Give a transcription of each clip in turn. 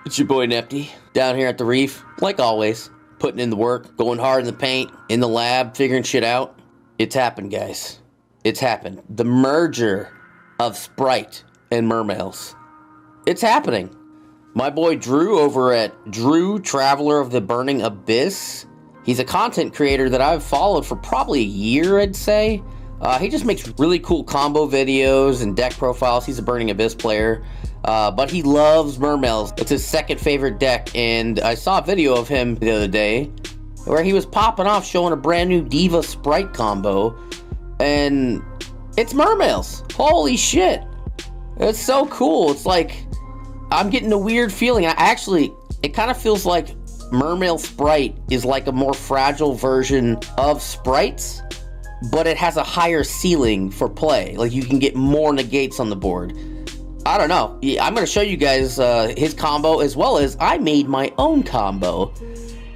It's your boy Nepty, down here at the reef, like always, putting in the work, going hard in the paint, in the lab, figuring shit out. It's happened, guys. It's happened. The merger of Spright and Mermails. It's happening. My boy Drew over at Drew, Traveler of the Burning Abyss. He's a content creator that I've followed for probably a year, I'd say. He just makes really cool combo videos and deck profiles. He's a Burning Abyss player. But he loves Mermails. It's his second favorite deck, and I saw a video of him the other day where he was popping off showing a brand new Diva Spright combo, and it's Mermails. Holy shit. It's so cool. It's like, I'm getting a weird feeling. It kind of feels like Mermail Spright is like a more fragile version of Sprites, but it has a higher ceiling for play. Like, you can get more negates on the board. I don't know. I'm going to show you guys his combo, as well as I made my own combo.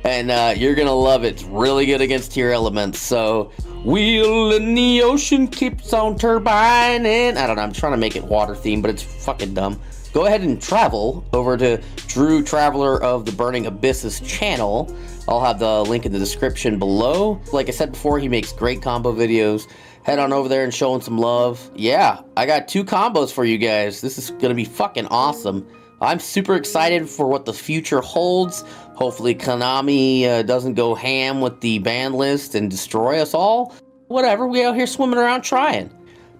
And you're going to love it. It's really good against Tearalements. So, wheel in the ocean keeps on turbining. I don't know. I'm trying to make it water themed, but it's fucking dumb. Go ahead and travel over to Drew, Traveler of the Burning Abyss's channel. I'll have the link in the description below. Like I said before, he makes great combo videos. Head on over there and show him some love. Yeah, I got 2 combos for you guys. This is gonna be fucking awesome. I'm super excited for what the future holds. Hopefully Konami doesn't go ham with the ban list and destroy us all. Whatever, we out here swimming around trying.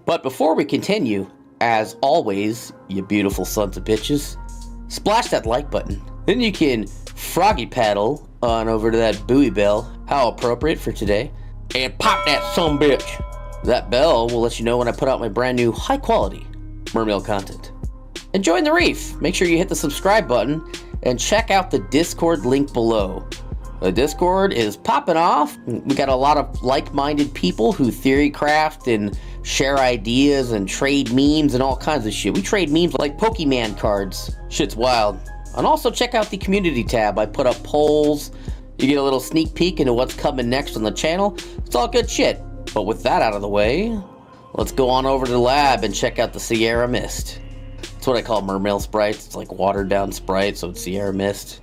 But before we continue, as always, you beautiful sons of bitches, splash that like button. Then you can froggy paddle on over to that buoy bell. How appropriate for today. And pop that sumbitch. That bell will let you know when I put out my brand new high quality Mermail content. And join the reef. Make sure you hit the subscribe button and check out the Discord link below. The Discord is popping off. We got a lot of like-minded people who theory craft and share ideas and trade memes and all kinds of shit. We trade memes like Pokemon cards. Shit's wild. And also check out the community tab. I put up polls. You get a little sneak peek into what's coming next on the channel. It's all good shit. But with that out of the way, let's go on over to the lab and check out the Sierra Mist. That's what I call Mermail Sprites. It's like watered down Sprite, so it's Sierra Mist.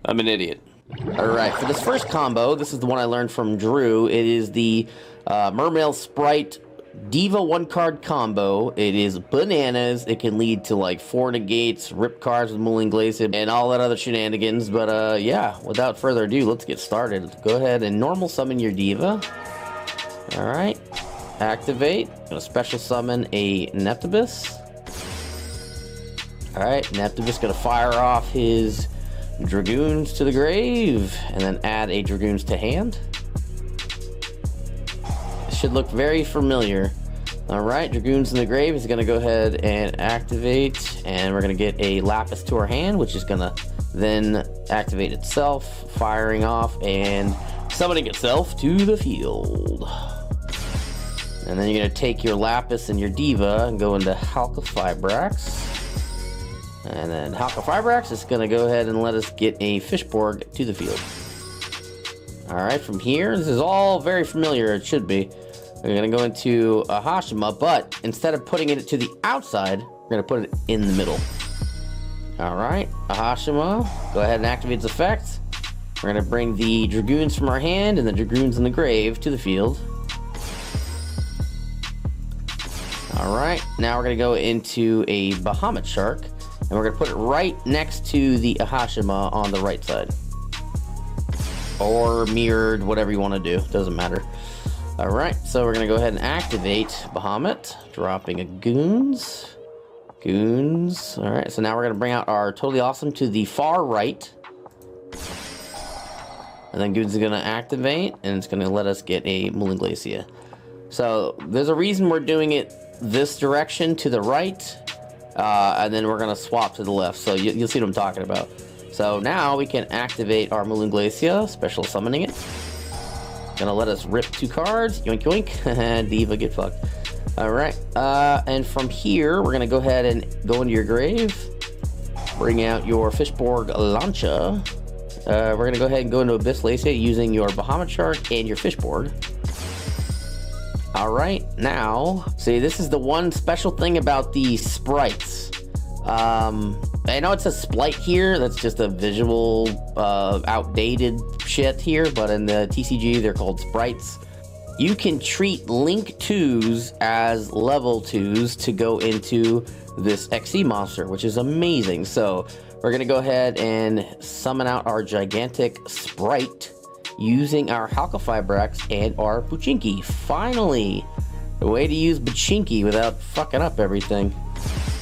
I'm an idiot. Alright, for this first combo, this is the one I learned from Drew. It is the Mermail Spright Diva 1-card combo. It is bananas. It can lead to like 4 negates, rip cards with Omni-Negate, and all that other shenanigans. But yeah, without further ado, let's get started. Go ahead and normal summon your Diva. Alright, activate. Gonna special summon a Neptybus. Alright, Neptybus gonna fire off his Dragoons to the grave, and then add a Dragoons to hand. It should look very familiar. Alright, Dragoons in the grave is gonna go ahead and activate, and we're gonna get a Lapis to our hand, which is gonna then activate itself, firing off and summoning itself to the field. And then you're going to take your Lapis and your Diva and go into Halqifibrax. And then Halqifibrax is going to go ahead and let us get a Fishborg to the field. Alright, from here, this is all very familiar, it should be. We're going to go into Ahashima, but instead of putting it to the outside, we're going to put it in the middle. Alright, Ahashima, go ahead and activate its effect. We're going to bring the Dragoons from our hand and the Dragoons in the grave to the field. Alright, now we're going to go into a Bahamut Shark, and we're going to put it right next to the Ahashima on the right side. Or mirrored, whatever you want to do, doesn't matter. Alright, so we're going to go ahead and activate Bahamut, dropping a Goons. Alright, so now we're going to bring out our Totally Awesome to the far right. And then Goons is going to activate, and it's going to let us get a Omni-Negate. So there's a reason we're doing it this direction to the right, and then we're going to swap to the left. So you'll see what I'm talking about. So now we can activate our Omni-Negate, special summoning it. Gonna let us rip 2 cards. Yoink yoink. Diva, get fucked. Alright, and from here, we're gonna go ahead and go into your grave. Bring out your Fishborg Launcha. We're gonna go ahead and go into Abyss Lacia using your Bahamut Shark and your Fishborg. Alright, now, see, this is the one special thing about the sprites. I know it says Spright here. That's just a visual, outdated shit here, but in the TCG, they're called Sprites. You can treat Link 2s as level 2s to go into this XC monster, which is amazing. So we're going to go ahead and summon out our gigantic Spright using our Halqifibrax and our Pochinki. Finally, a way to use Pochinki without fucking up everything.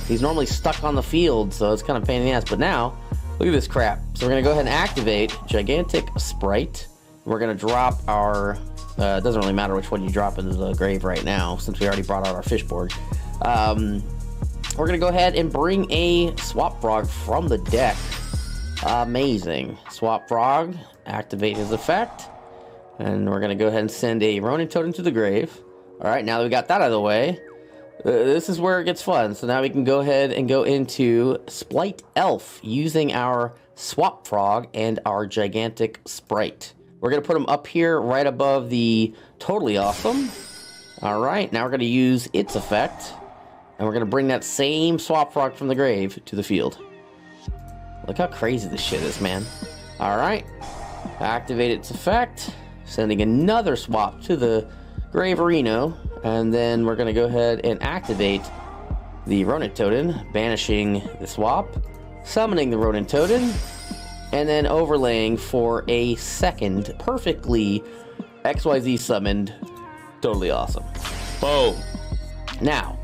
He's normally stuck on the field, so it's kind of a pain in the ass. But now, look at this crap. So we're going to go ahead and activate gigantic Spright. We're going to drop our... it doesn't really matter which one you drop into the grave right now, since we already brought out our fish board. We're going to go ahead and bring a Swap Frog from the deck. Amazing. Swap Frog, activate his effect. And we're going to go ahead and send a Ronin Totem to the grave. Alright, now that we got that out of the way, this is where it gets fun. So now we can go ahead and go into Spright Elf using our Swap Frog and our gigantic Spright. We're going to put them up here right above the Totally Awesome. Alright, now we're going to use its effect. And we're going to bring that same Swap Frog from the grave to the field. Look how crazy this shit is, man. Alright, activate its effect. Sending another swap to the grave arena. And then we're going to go ahead and activate the Ronin Totem, banishing the swap. Summoning the Ronin Totem. And then overlaying for a second perfectly XYZ summoned Totally Awesome. Boom. Now,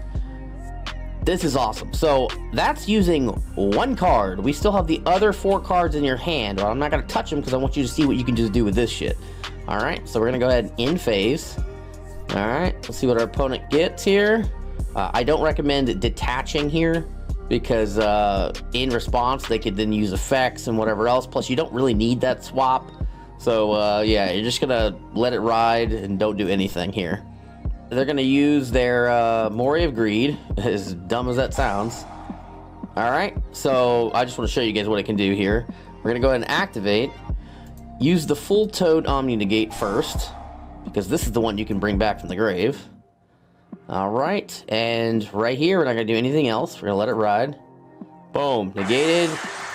this is awesome. So that's using one card. We still have the other 4 cards in your hand. Well, I'm not going to touch them because I want you to see what you can just do with this shit. Alright, so we're going to go ahead and in phase. Alright, let's see what our opponent gets here. I don't recommend detaching here, because in response they could then use effects and whatever else. Plus you don't really need that swap. So yeah, you're just gonna let it ride and don't do anything here. They're gonna use their Mori of Greed, as dumb as that sounds. Alright, so I just want to show you guys what it can do here. We're gonna go ahead and activate. Use the full Toad Omni-Negate first, because this is the one you can bring back from the grave. Alright, and right here, we're not going to do anything else. We're going to let it ride. Boom, negated.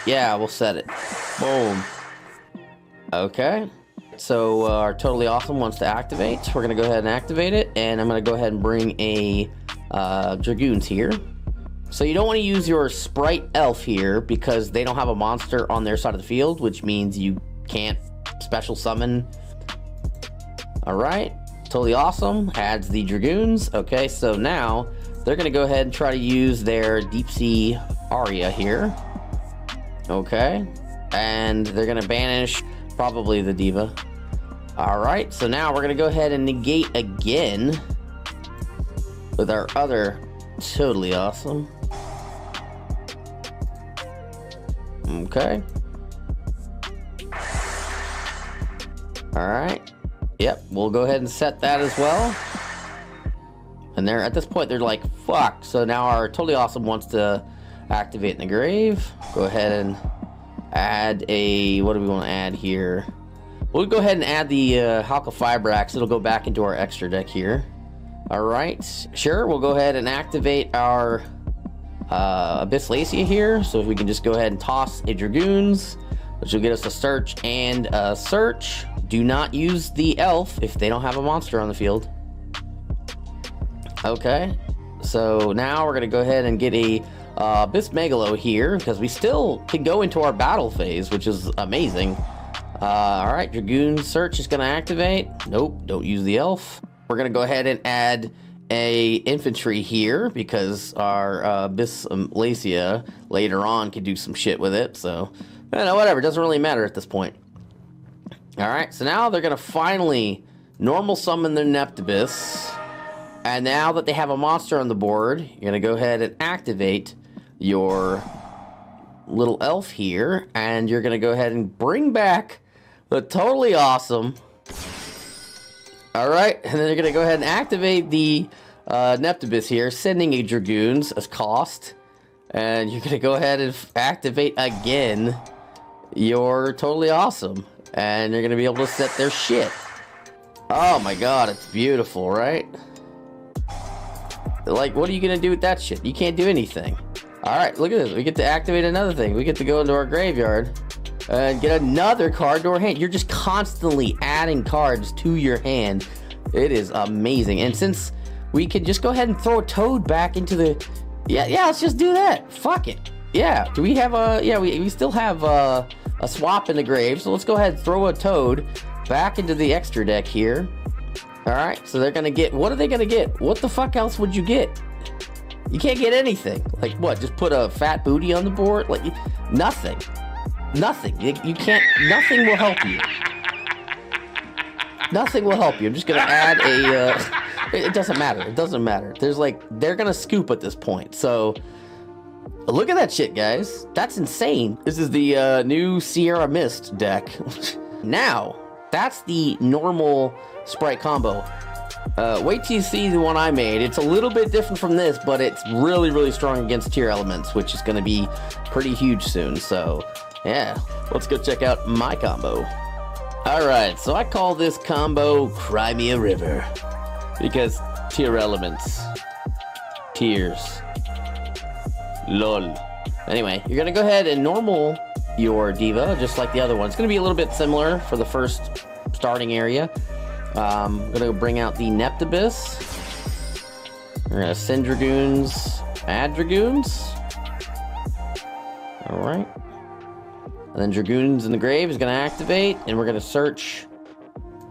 Yeah, we'll set it. Boom. Okay, so our Totally Awesome wants to activate. We're going to go ahead and activate it, and I'm going to go ahead and bring a Dragoons here. So you don't want to use your Spright Elf here, because they don't have a monster on their side of the field, which means you can't special summon. Alright. Totally Awesome adds the Dragoons. Okay, so now they're going to go ahead and try to use their Deep Sea Aria here. Okay, and they're going to banish probably the Diva. Alright, so now we're going to go ahead and negate again with our other Totally Awesome. Okay. Alright. Yep, we'll go ahead and set that as well. And they're at this point, they're like, fuck. So now our Totally Awesome wants to activate in the grave. Go ahead and add a... what do we want to add here? We'll go ahead and add the Halqifibrax. It'll go back into our extra deck here. Alright, sure. We'll go ahead and activate our Abyssalacia here. So if we can just go ahead and toss a Dragoons, which will get us a search and a search. Do not use the elf if they don't have a monster on the field. Okay, so now we're gonna go ahead and get a Abyss Megalo here, because we still can go into our battle phase, which is amazing. Alright, Dragoon Search is gonna activate. Nope, don't use the elf. We're gonna go ahead and add a infantry here, because our Abyssalacia later on could do some shit with it, so whatever, it doesn't really matter at this point. Alright, so now they're going to finally normal summon their Neptibus. And now that they have a monster on the board, you're going to go ahead and activate your little elf here. And you're going to go ahead and bring back the Totally Awesome. Alright, and then you're going to go ahead and activate the Neptibus here, sending a Dragoons as cost. And you're going to go ahead and activate again your Totally Awesome. And you're going to be able to set their shit. Oh my god, it's beautiful, right? Like, what are you going to do with that shit? You can't do anything. All right, look at this. We get to activate another thing. We get to go into our graveyard and get another card to our hand. You're just constantly adding cards to your hand. It is amazing. And since we can just go ahead and throw a toad back into the... Yeah, let's just do that. Fuck it. Yeah, do we have a... Yeah, we still have a swap in the grave. So let's go ahead and throw a toad back into the extra deck here. All right, so they're going to get... What are they going to get? What the fuck else would you get? You can't get anything. Like what? Just put a fat booty on the board? Like nothing. Nothing. You can't... Nothing will help you. Nothing will help you. I'm just going to add a... It doesn't matter. It doesn't matter. There's like... They're going to scoop at this point. So... Look at that shit, guys. That's insane. This is the new Sierra Mist deck. Now, that's the normal Spright combo. Wait till you see the one I made. It's a little bit different from this, but it's really, really strong against Tearalements, which is going to be pretty huge soon. So, yeah, let's go check out my combo. All right, so I call this combo Cry Me a River because Tearalements, tears, lol. Anyway, you're going to go ahead and normal your diva, just like the other one. It's going to be a little bit similar for the first starting area. I'm going to bring out the Nepty. We're going to send Dragoons, add Dragoons. All right. And then Dragoons in the grave is going to activate, and we're going to search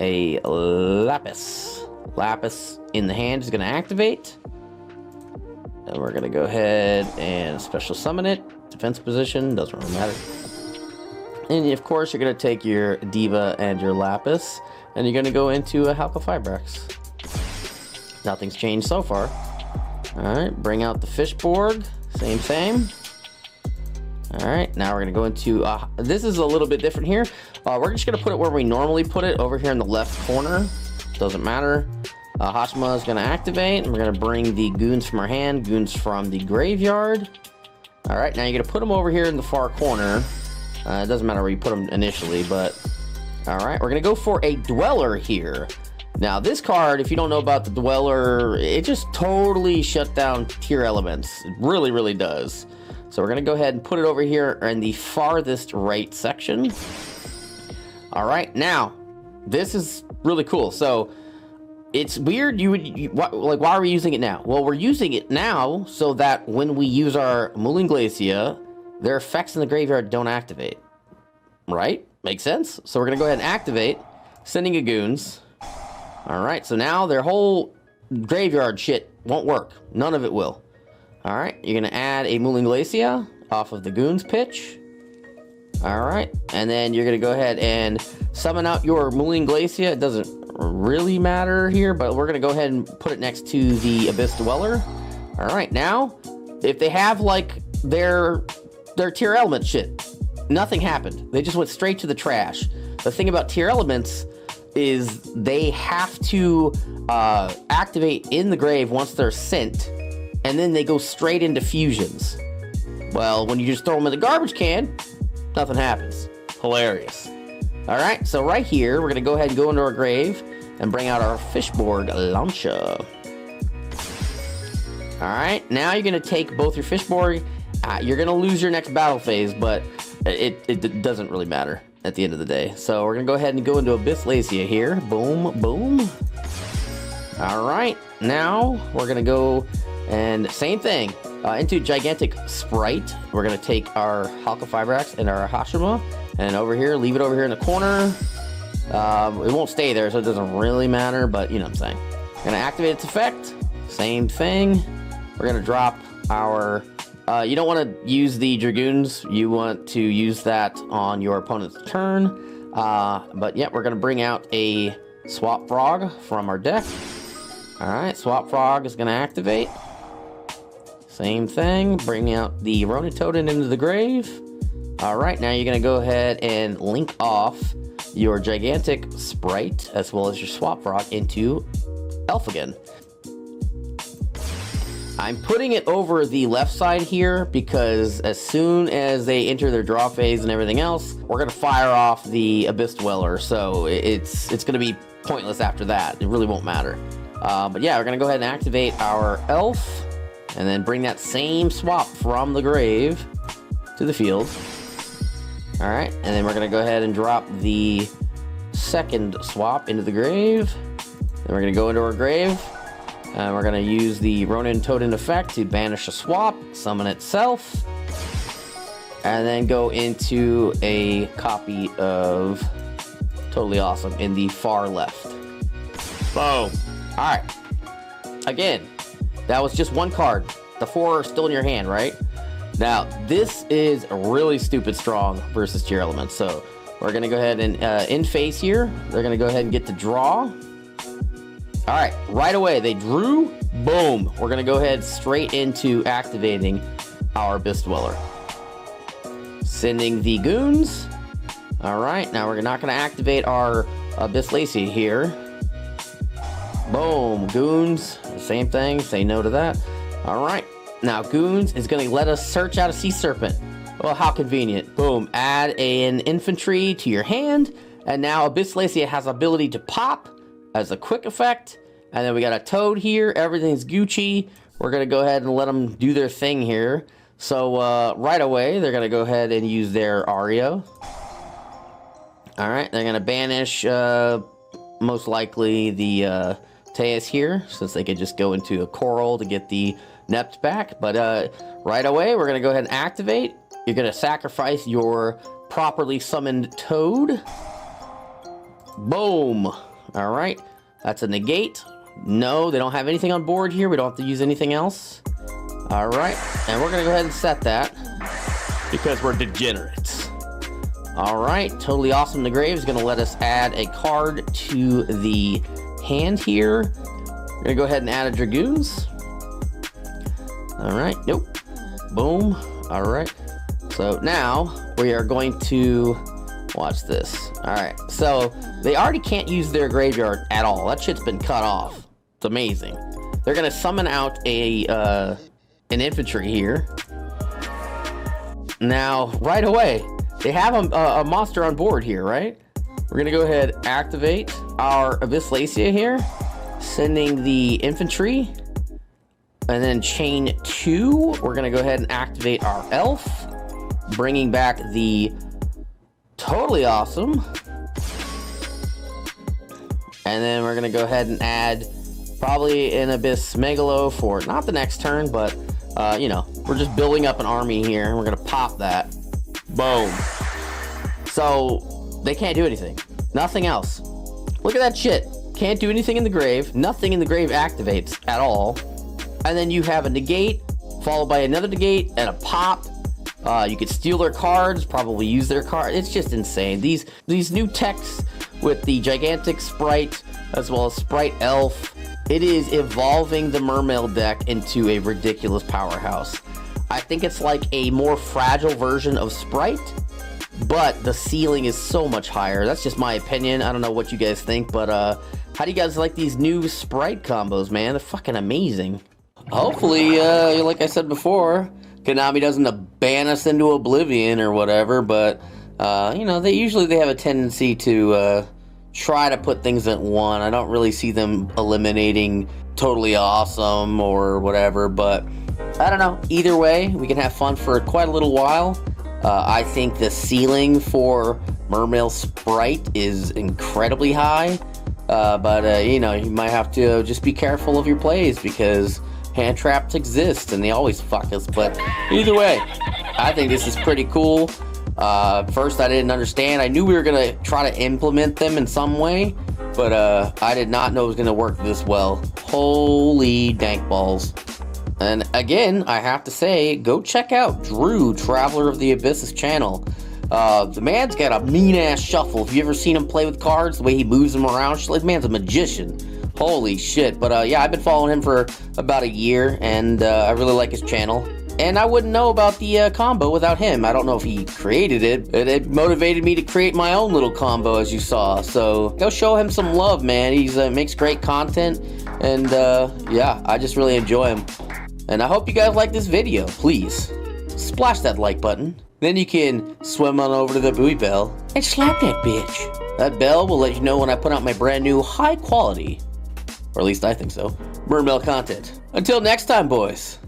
a Lapis. Lapis in the hand is going to activate. And we're going to go ahead and special summon it. Defense position, doesn't really matter. And of course, you're going to take your Diva and your Lapis, and you're going to go into a Halqifibrax. Nothing's changed so far. Alright, bring out the Fishborg. Same. Alright, now we're going to go into... this is a little bit different here. We're just going to put it where we normally put it, over here in the left corner. Doesn't matter. Hashima is going to activate, and we're going to bring the goons from our hand, goons from the graveyard. Alright, now you're going to put them over here in the far corner. It doesn't matter where you put them initially, but... Alright, we're going to go for a Dweller here. Now, this card, if you don't know about the Dweller, it just totally shut down Tearalements. It really, really does. So we're going to go ahead and put it over here in the farthest right section. Alright, now, this is really cool. So... It's weird, like, why are we using it now? Well, we're using it now so that when we use our Mooling Glacia, their effects in the graveyard don't activate. Right? Makes sense? So we're going to go ahead and activate, sending a goons. Alright, so now their whole graveyard shit won't work. None of it will. Alright, you're going to add a Mooling Glacia off of the goons pitch. Alright, and then you're going to go ahead and summon out your Mooling Glacia. It doesn't really matter here, but we're going to go ahead and put it next to the Abyss Dweller. Alright, now, if they have, like, their Tearalements shit, nothing happened. They just went straight to the trash. The thing about Tearalements is they have to activate in the grave once they're sent, and then they go straight into fusions. Well, when you just throw them in the garbage can, nothing happens. Hilarious. Alright, so right here, we're going to go ahead and go into our grave and bring out our Fishborg Launcher. Alright, now you're going to take both your Fishborg. You're going to lose your next battle phase, but it doesn't really matter at the end of the day. So we're going to go ahead and go into Abyss Glacia here. Boom, boom. Alright, now we're going to go and same thing. Into Gigantic Spright, we're going to take our Halqifibrax and our Hashima. And over here, leave it over here in the corner. It won't stay there, so it doesn't really matter, but you know what I'm saying. Gonna activate its effect. Same thing. We're gonna drop our... you don't want to use the Dragoons. You want to use that on your opponent's turn. But yeah, we're gonna bring out a Swap Frog from our deck. Alright, Swap Frog is gonna activate. Same thing. Bring out the Ronitoden into the grave. Alright, now you're going to go ahead and link off your Gigantic Spright as well as your Swap Frog into Elphagon. I'm putting it over the left side here because as soon as they enter their draw phase and everything else, we're going to fire off the Abyss Dweller, so it's going to be pointless after that. It really won't matter. But yeah, we're going to go ahead and activate our Elf. And then bring that same swap from the grave to the field. All right, and then we're gonna go ahead and drop the second swap into the grave. Then we're gonna go into our grave, and we're gonna use the Ronin Totem effect to banish a swap, summon itself, and then go into a copy of Totally Awesome in the far left. Boom. All right. Again, that was just one card. The 4 are still in your hand, right? Now, this is really stupid strong versus Tearalements. So we're going to go ahead and in phase here, they're going to go ahead and get to draw. All right away, they drew. Boom. We're going to go ahead straight into activating our Abyss Dweller. Sending the goons. All right, now we're not going to activate our Abyss Lacy here. Boom, goons. Same thing, say no to that. All right. Now, Goons is going to let us search out a Sea Serpent. Well, how convenient. Boom. Add an infantry to your hand. And now Abyss Lacia has ability to pop as a quick effect. And then we got a Toad here. Everything's Gucci. We're going to go ahead and let them do their thing here. So, right away, they're going to go ahead and use their Ario. All right. They're going to banish, most likely, the Teus here, since they could just go into a Coral to get the Nepty back. But right away, we're going to go ahead and activate. You're going to sacrifice your properly summoned Toad. Boom. All right. That's a negate. No, they don't have anything on board here. We don't have to use anything else. All right. And we're going to go ahead and set that because we're degenerates. All right. Totally Awesome. The Grave is going to let us add a card to the hand here. We're going to go ahead and add a Dragoons. All right, nope. Boom. All right. So now we are going to watch this. All right. So they already can't use their graveyard at all. That shit's been cut off. It's amazing. They're going to summon out a an infantry here. Now, right away, they have a monster on board here, right? We're going to go ahead and activate our Abyss Lacia here, sending the infantry. And then chain 2, we're going to go ahead and activate our elf, bringing back the Totally Awesome. And then we're going to go ahead and add probably an Abyss Megalo for not the next turn, but, you know, we're just building up an army here. And we're going to pop that. Boom. So they can't do anything. Nothing else. Look at that shit. Can't do anything in the grave. Nothing in the grave activates at all. And then you have a negate, followed by another negate, and a pop. You could steal their cards, probably use their card. It's just insane. These new techs with the gigantic Spright, as well as Spright Elf, it is evolving the Mermail deck into a ridiculous powerhouse. I think it's like a more fragile version of Spright, but the ceiling is so much higher. That's just my opinion. I don't know what you guys think, but how do you guys like these new Spright combos, man? They're fucking amazing. Hopefully, like I said before, Konami doesn't ban us into oblivion or whatever, but, you know, they have a tendency to try to put things at one. I don't really see them eliminating Totally Awesome or whatever, but I don't know. Either way, we can have fun for quite a little while. I think the ceiling for Mermail Spright is incredibly high, but, you know, you might have to just be careful of your plays because hand traps exist and they always fuck us. But either way, I think this is pretty cool. First, I didn't understand. I knew we were gonna try to implement them in some way, but I did not know it was gonna work this well. Holy dank balls. And again, I have to say, go check out Drew, Traveler of the Abyss's channel. The man's got a mean-ass shuffle. Have you ever seen him play with cards? The way he moves them around? The man's a magician. Holy shit. But yeah, I've been following him for about a year, and I really like his channel. And I wouldn't know about the combo without him. I don't know if he created it, but it motivated me to create my own little combo, as you saw. So go show him some love, man. He's makes great content, and yeah, I just really enjoy him. And I hope you guys like this video. Please splash that like button. Then you can swim on over to the buoy bell and slap that bitch. That bell will let you know when I put out my brand new high quality, or at least I think so, Mermail content. Until next time, boys.